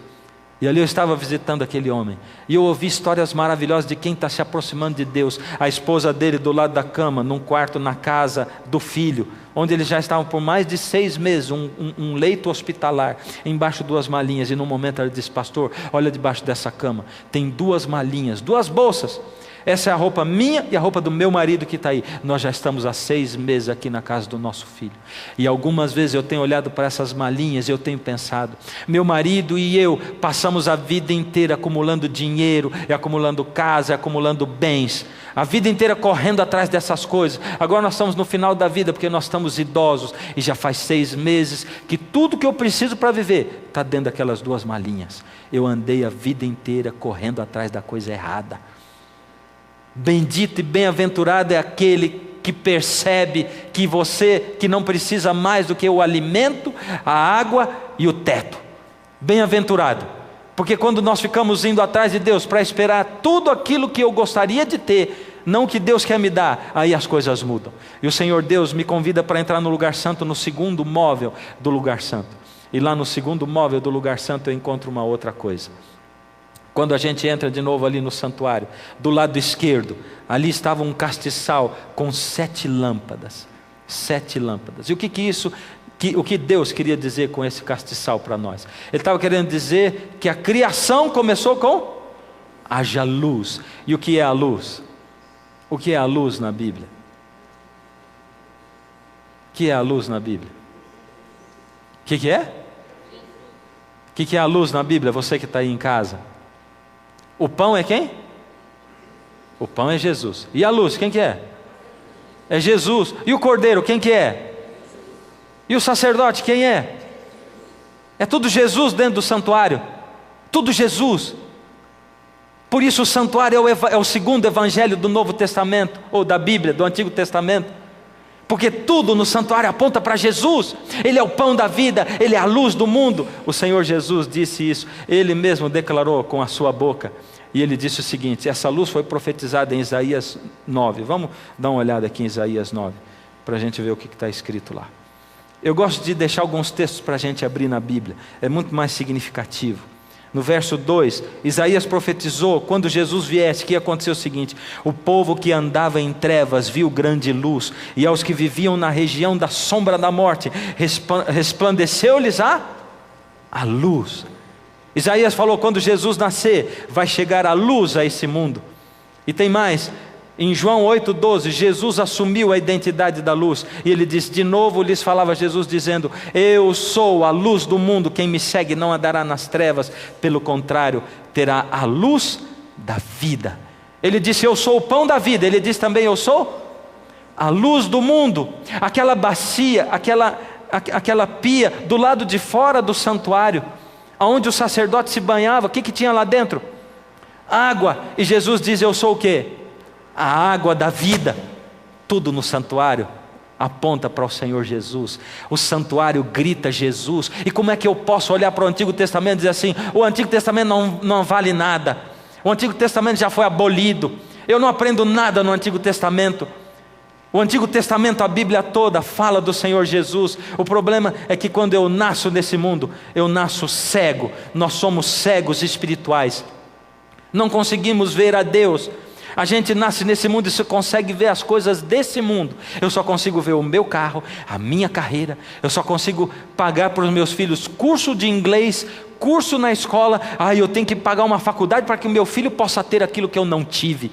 E ali eu estava visitando aquele homem, e eu ouvi histórias maravilhosas de quem está se aproximando de Deus. A esposa dele do lado da cama, num quarto na casa do filho, onde eles já estavam por mais de 6 meses, um leito hospitalar, embaixo de 2 malinhas. E num momento ela disse: pastor, olha debaixo dessa cama, tem 2 malinhas, 2 bolsas. Essa é a roupa minha e a roupa do meu marido que está aí. Nós já estamos há 6 meses aqui na casa do nosso filho. E algumas vezes eu tenho olhado para essas malinhas e eu tenho pensado: meu marido e eu passamos a vida inteira acumulando dinheiro, e acumulando casa, e acumulando bens. A vida inteira correndo atrás dessas coisas. Agora nós estamos no final da vida, porque nós estamos idosos. E já faz 6 meses que tudo que eu preciso para viver está dentro daquelas 2 malinhas. Eu andei a vida inteira correndo atrás da coisa errada. Bendito e bem-aventurado é aquele que percebe que você, que não precisa mais do que o alimento, a água e o teto. Bem-aventurado, porque quando nós ficamos indo atrás de Deus para esperar tudo aquilo que eu gostaria de ter, não o que Deus quer me dar, aí as coisas mudam. E o Senhor Deus me convida para entrar no lugar santo, no 2º móvel do lugar santo. E lá no 2º móvel do lugar santo eu encontro uma outra coisa. Quando a gente entra de novo ali no santuário, do lado esquerdo, ali estava um castiçal com 7 lâmpadas. 7 lâmpadas. E o que Deus queria dizer com esse castiçal para nós? Ele estava querendo dizer que a criação começou com haja luz. E o que é a luz? O que é a luz na Bíblia? O que é a luz na Bíblia? O que é? O que é a luz na Bíblia? Você que está aí em casa. O pão é quem? O pão é Jesus. E a luz, quem que é? É Jesus. E o cordeiro, quem que é? E o sacerdote, quem é? É tudo Jesus dentro do santuário. Tudo Jesus. Por isso o santuário é o 2º evangelho do Novo Testamento, ou da Bíblia, do Antigo Testamento. Porque tudo no santuário aponta para Jesus. Ele é o pão da vida, Ele é a luz do mundo. O Senhor Jesus disse isso, Ele mesmo declarou com a sua boca. E Ele disse o seguinte: essa luz foi profetizada em Isaías 9. Vamos dar uma olhada aqui em Isaías 9, para a gente ver o que está escrito lá. Eu gosto de deixar alguns textos para a gente abrir na Bíblia, é muito mais significativo. No verso 2, Isaías profetizou, quando Jesus viesse, que ia acontecer o seguinte: o povo que andava em trevas viu grande luz, e aos que viviam na região da sombra da morte, resplandeceu-lhes a luz. Isaías falou: quando Jesus nascer, vai chegar a luz a esse mundo. E tem mais, em João 8,12, Jesus assumiu a identidade da luz, e Ele disse, de novo lhes falava Jesus dizendo: eu sou a luz do mundo, quem me segue não andará nas trevas, pelo contrário, terá a luz da vida. Ele disse: eu sou o pão da vida. Ele disse também: eu sou a luz do mundo. Aquela bacia, aquela pia do lado de fora do santuário, onde o sacerdote se banhava, o que tinha lá dentro? Água. E Jesus diz: eu sou o quê? A água da vida. Tudo no santuário aponta para o Senhor Jesus. O santuário grita Jesus. E como é que eu posso olhar para o Antigo Testamento e dizer assim: o Antigo Testamento não vale nada, o Antigo Testamento já foi abolido, eu não aprendo nada no Antigo Testamento? O Antigo Testamento, a Bíblia toda fala do Senhor Jesus. O problema é que quando eu nasço nesse mundo, eu nasço cego. Nós somos cegos espirituais, não conseguimos ver a Deus. A gente nasce nesse mundo e só consegue ver as coisas desse mundo. Eu só consigo ver o meu carro, a minha carreira. Eu só consigo pagar para os meus filhos curso de inglês, curso na escola. Eu tenho que pagar uma faculdade para que o meu filho possa ter aquilo que eu não tive.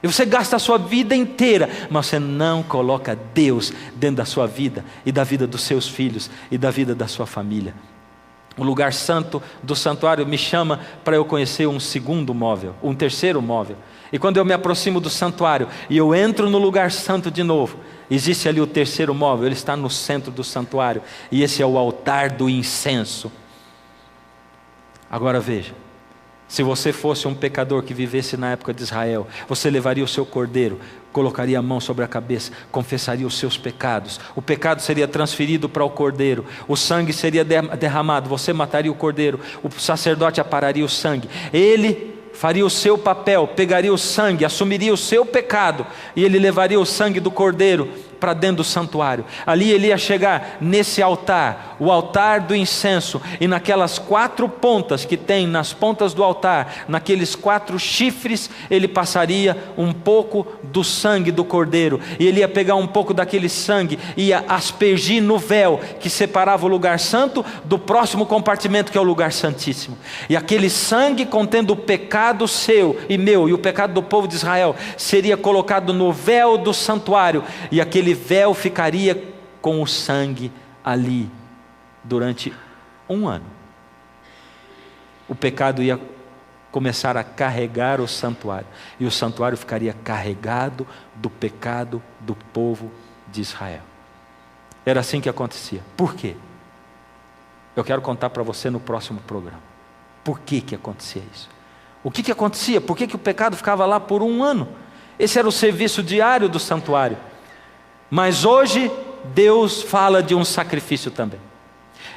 E você gasta a sua vida inteira, mas você não coloca Deus dentro da sua vida, e da vida dos seus filhos, e da vida da sua família. O lugar santo do santuário me chama para eu conhecer um 2º móvel, um 3º móvel. E quando eu me aproximo do santuário e eu entro no lugar santo de novo, existe ali o 3º móvel, ele está no centro do santuário, e esse é o altar do incenso. Agora veja, Se você fosse um pecador que vivesse na época de Israel, você levaria o seu cordeiro, colocaria a mão sobre a cabeça, confessaria os seus pecados. O pecado seria transferido para o cordeiro, o sangue seria derramado, você mataria o cordeiro, o sacerdote apararia o sangue. Ele faria o seu papel, pegaria o sangue, assumiria o seu pecado, e ele levaria o sangue do cordeiro para dentro do santuário. Ali ele ia chegar nesse altar, o altar do incenso, e naquelas 4 pontas que tem nas pontas do altar, naqueles 4 chifres, ele passaria um pouco do sangue do cordeiro, e ele ia pegar um pouco daquele sangue, ia aspergir no véu que separava o lugar santo do próximo compartimento, que é o lugar santíssimo. E aquele sangue, contendo o pecado seu e meu e o pecado do povo de Israel, seria colocado no véu do santuário, e aquele véu ficaria com o sangue ali durante 1 ano. O pecado ia começar a carregar o santuário, e o santuário ficaria carregado do pecado do povo de Israel. Era assim que acontecia. Por quê? Eu quero contar para você no próximo programa. Por que acontecia isso? O que acontecia? Por que o pecado ficava lá por 1 ano? Esse era o serviço diário do santuário. Mas hoje Deus fala de um sacrifício também.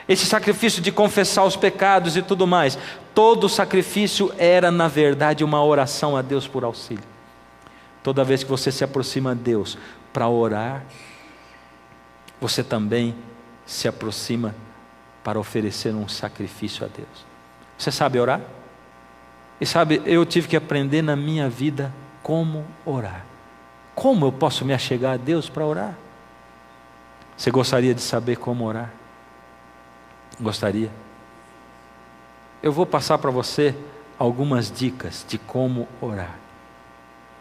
Esse sacrifício de confessar os pecados e tudo mais, todo sacrifício era na verdade uma oração a Deus por auxílio. Toda vez que você se aproxima de Deus para orar, você também se aproxima para oferecer um sacrifício a Deus. Você sabe orar? E sabe, eu tive que aprender na minha vida como orar. Como eu posso me achegar a Deus para orar? Você gostaria de saber como orar? Gostaria? Eu vou passar para você algumas dicas de como orar,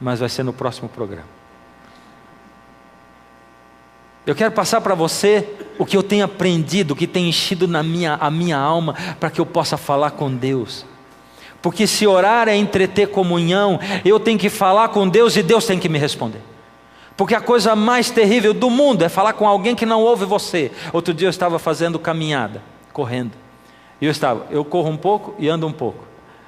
mas vai ser no próximo programa. Eu quero passar para você o que eu tenho aprendido, o que tem enchido a minha alma, para que eu possa falar com Deus. Porque se orar é entreter comunhão, eu tenho que falar com Deus e Deus tem que me responder. Porque a coisa mais terrível do mundo é falar com alguém que não ouve você. Outro dia eu estava fazendo caminhada, correndo. E eu corro um pouco e ando um pouco.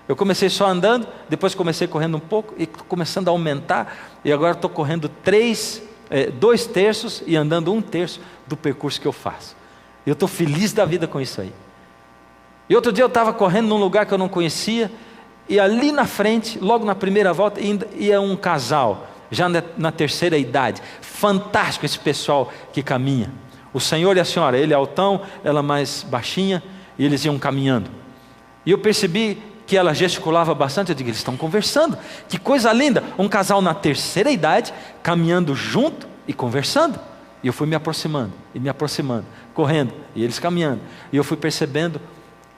Eu comecei só andando, depois comecei correndo um pouco e começando a aumentar. E agora estou correndo 2 terços e andando 1/3 do percurso que eu faço. Eu estou feliz da vida com isso aí. E outro dia eu estava correndo num lugar que eu não conhecia, e ali na frente, logo na primeira volta, ia um casal, já na terceira idade. Fantástico esse pessoal que caminha. O senhor e a senhora, ele altão, ela mais baixinha, e eles iam caminhando. E eu percebi que ela gesticulava bastante. Eu digo, eles estão conversando, que coisa linda, um casal na terceira idade, caminhando junto e conversando. E eu fui me aproximando, e me aproximando, correndo, e eles caminhando. E eu fui percebendo,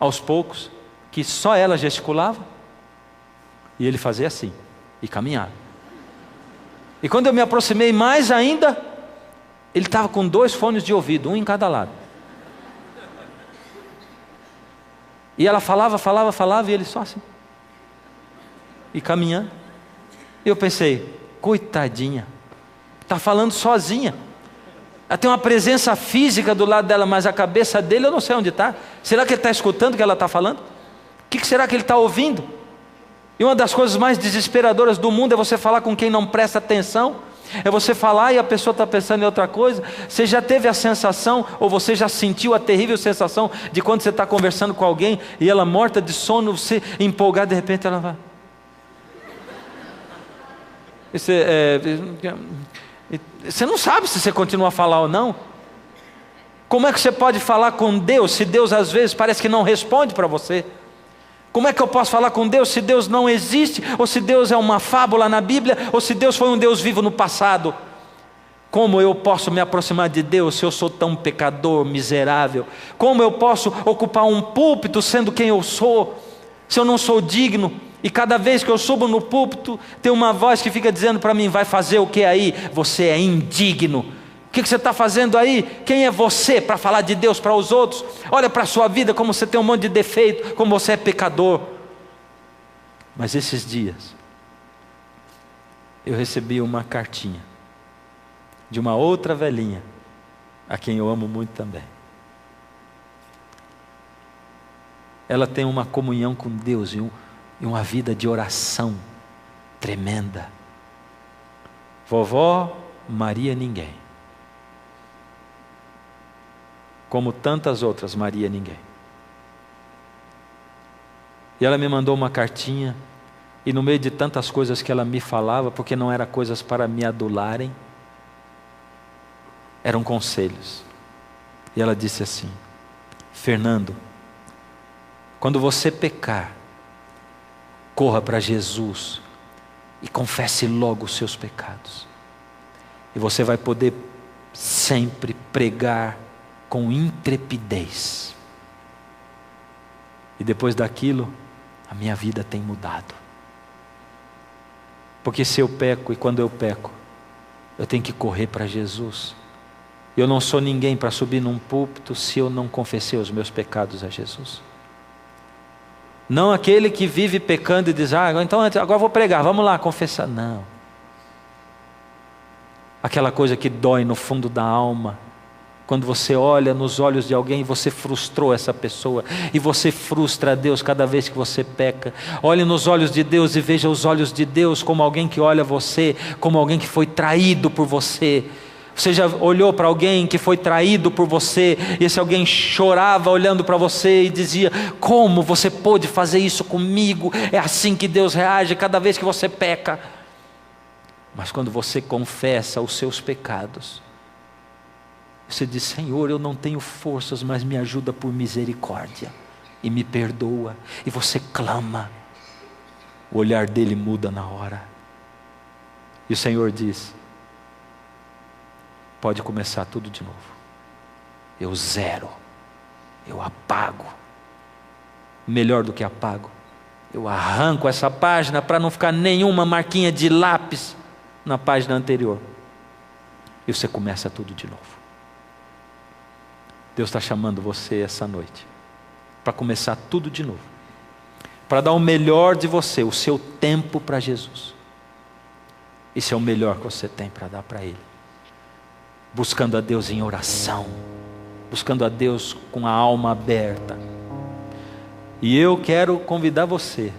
aos poucos, que só ela gesticulava, e ele fazia assim, e caminhava. E quando eu me aproximei mais ainda, ele estava com 2 fones de ouvido, um em cada lado. E ela falava, e ele só assim. E caminhando. E eu pensei, coitadinha, está falando sozinha. Ela tem uma presença física do lado dela, mas a cabeça dele eu não sei onde está. Será que ele está escutando o que ela está falando? O que será que ele está ouvindo? E uma das coisas mais desesperadoras do mundo é você falar com quem não presta atenção. É você falar e a pessoa está pensando em outra coisa. Você já teve a sensação, ou você já sentiu a terrível sensação de quando você está conversando com alguém e ela morta de sono, você empolgado, de repente ela vai. Você não sabe se você continua a falar ou não. Como é que você pode falar com Deus se Deus às vezes parece que não responde para você? Como é que eu posso falar com Deus se Deus não existe? Ou se Deus é uma fábula na Bíblia? Ou se Deus foi um Deus vivo no passado? Como eu posso me aproximar de Deus se eu sou tão pecador, miserável? Como eu posso ocupar um púlpito sendo quem eu sou, se eu não sou digno? E cada vez que eu subo no púlpito, tem uma voz que fica dizendo para mim, vai fazer o que aí? Você é indigno. O que você está fazendo aí? Quem é você para falar de Deus para os outros? Olha para a sua vida como você tem um monte de defeito, como você é pecador. Mas esses dias, eu recebi uma cartinha de uma outra velhinha, a quem eu amo muito também. Ela tem uma comunhão com Deus e e uma vida de oração tremenda. Vovó Maria ninguém, como tantas outras Maria ninguém. E ela me mandou uma cartinha, e no meio de tantas coisas que ela me falava, porque não eram coisas para me adularem, eram conselhos. E ela disse assim: Fernando, quando você pecar, corra para Jesus e confesse logo os seus pecados. E você vai poder sempre pregar com intrepidez. E depois daquilo, a minha vida tem mudado. Porque se eu peco, e quando eu peco, eu tenho que correr para Jesus. Eu não sou ninguém para subir num púlpito se eu não confessei os meus pecados a Jesus. Não aquele que vive pecando e diz: então agora vou pregar, vamos lá confessar. Não. Aquela coisa que dói no fundo da alma, quando você olha nos olhos de alguém e você frustrou essa pessoa, e você frustra a Deus cada vez que você peca. Olhe nos olhos de Deus e veja os olhos de Deus como alguém que olha você, como alguém que foi traído por você. Você já olhou para alguém que foi traído por você, e esse alguém chorava olhando para você e dizia: como você pôde fazer isso comigo? É assim que Deus reage cada vez que você peca. Mas quando você confessa os seus pecados, você diz: Senhor, eu não tenho forças, mas me ajuda por misericórdia, e me perdoa. E você clama, o olhar dele muda na hora. E o Senhor diz: pode começar tudo de novo. Eu zero, eu apago. Melhor do que apago, eu arranco essa página para não ficar nenhuma marquinha de lápis na página anterior. E você começa tudo de novo. Deus está chamando você essa noite para começar tudo de novo, para dar o melhor de você, o seu tempo para Jesus. Isso é o melhor que você tem para dar para Ele. Buscando a Deus em oração, buscando a Deus com a alma aberta. E eu quero convidar você,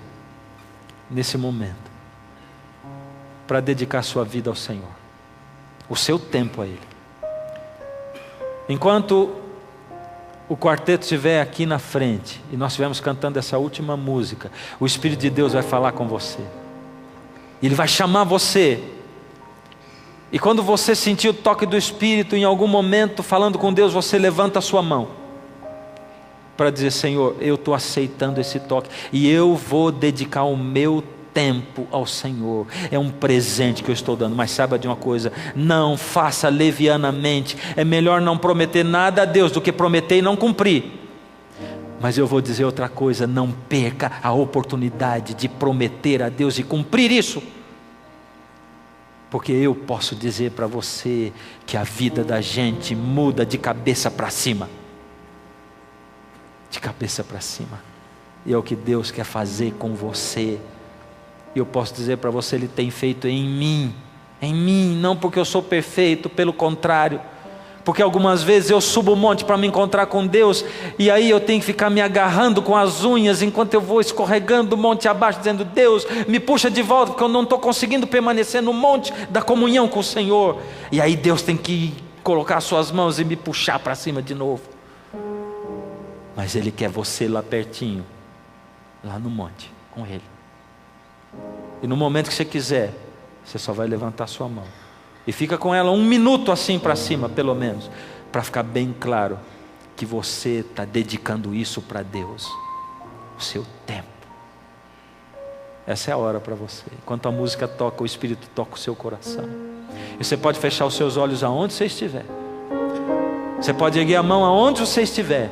nesse momento, para dedicar sua vida ao Senhor, o seu tempo a Ele. Enquanto o quarteto estiver aqui na frente, e nós estivermos cantando essa última música, o Espírito de Deus vai falar com você, Ele vai chamar você. E quando você sentir o toque do Espírito em algum momento falando com Deus, você levanta a sua mão para dizer: Senhor, eu estou aceitando esse toque e eu vou dedicar o meu tempo ao Senhor. É um presente que eu estou dando. Mas saiba de uma coisa: não faça levianamente. É melhor não prometer nada a Deus do que prometer e não cumprir. Mas eu vou dizer outra coisa: não perca a oportunidade de prometer a Deus e cumprir isso. Porque eu posso dizer para você que a vida da gente muda de cabeça para cima. De cabeça para cima. E é o que Deus quer fazer com você. E eu posso dizer para você: Ele tem feito em mim, não porque eu sou perfeito, pelo contrário. Porque algumas vezes eu subo o monte para me encontrar com Deus, e aí eu tenho que ficar me agarrando com as unhas, enquanto eu vou escorregando do monte abaixo, dizendo: Deus, me puxa de volta, porque eu não estou conseguindo permanecer no monte da comunhão com o Senhor. E aí Deus tem que colocar as suas mãos e me puxar para cima de novo. Mas Ele quer você lá pertinho, lá no monte, com Ele. E no momento que você quiser, você só vai levantar sua mão e fica com ela 1 minuto assim para cima, pelo menos, para ficar bem claro que você está dedicando isso para Deus, o seu tempo. Essa é a hora para você. Enquanto a música toca, o Espírito toca o seu coração. E você pode fechar os seus olhos aonde você estiver. Você pode erguer a mão aonde você estiver.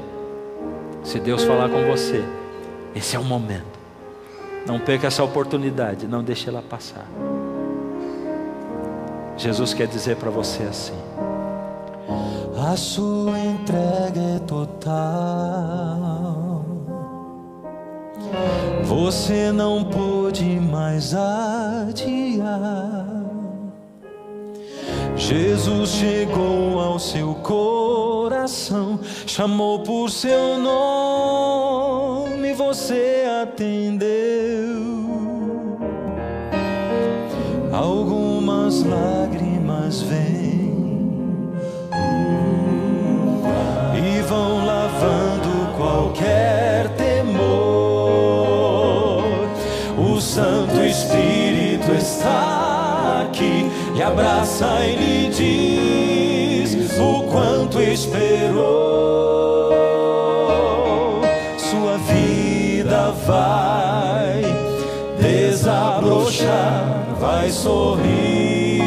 Se Deus falar com você, esse é o momento. Não perca essa oportunidade, não deixe ela passar. Jesus quer dizer para você assim: a sua entrega é total. Você não pode mais adiar. Jesus chegou ao seu coração, chamou por seu nome, você atendeu. algumas lágrimas vêm e vão lavando qualquer temor. O Santo Espírito está aqui, lhe abraça e lhe diz o quanto esperou. Sua vida vai desabrochar, vai sorrir,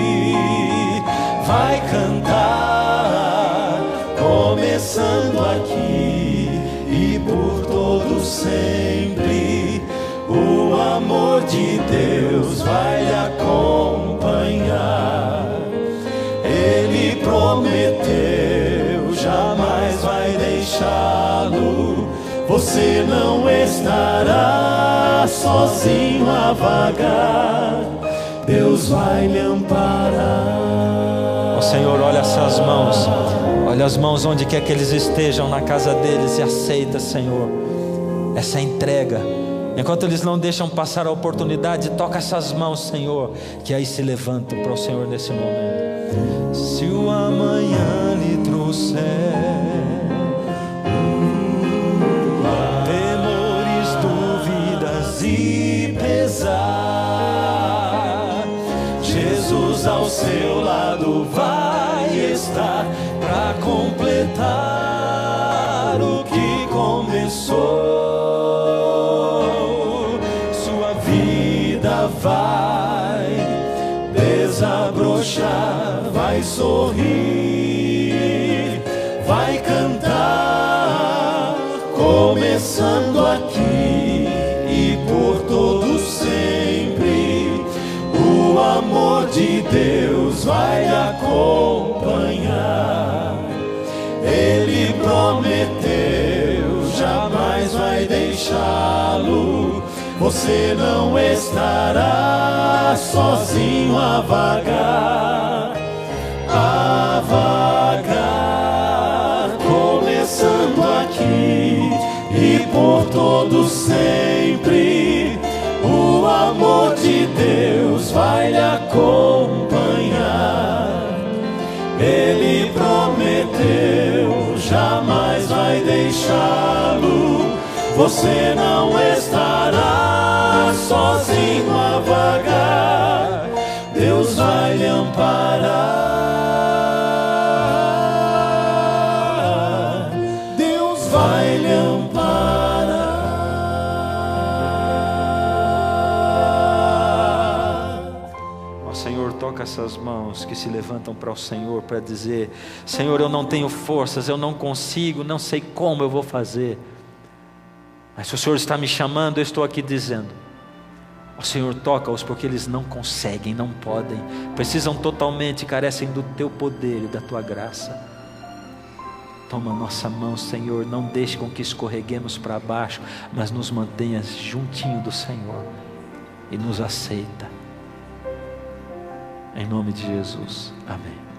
vai cantar, começando aqui e por todo sempre. O amor de Deus vai lhe acompanhar. Ele prometeu, jamais vai deixá-lo. Você não estará sozinho a vagar. Deus vai lhe amparar. Ó Senhor, olha essas mãos, olha as mãos onde quer que eles estejam, na casa deles, e aceita, Senhor, essa entrega. Enquanto eles não deixam passar a oportunidade, toca essas mãos, Senhor, que aí se levantam para o Senhor nesse momento. Se o amanhã lhe trouxer temores, dúvidas e pesar, Jesus ao seu lado vai estar para completar o que começou. Vai desabrochar, vai sorrir, vai cantar, começando aqui e por todo sempre. O amor de Deus vai lhe acompanhar. Ele prometeu, jamais vai deixá-lo. Você não estará sozinho a vagar, começando aqui e por todo sempre. O amor de Deus vai lhe acompanhar. Ele prometeu, jamais vai deixá-lo. Você não estará sozinho a vagar. Deus vai lhe amparar. Deus vai lhe amparar. Ó Senhor, toca essas mãos que se levantam para o Senhor para dizer: Senhor, eu não tenho forças, eu não consigo, não sei como eu vou fazer. Mas se o Senhor está me chamando, eu estou aqui dizendo: ó Senhor, toca-os, porque eles não conseguem, não podem, precisam totalmente, carecem do Teu poder e da Tua graça. Toma a nossa mão, Senhor, não deixe com que escorreguemos para baixo, mas nos mantenha juntinho do Senhor e nos aceita. Em nome de Jesus, amém.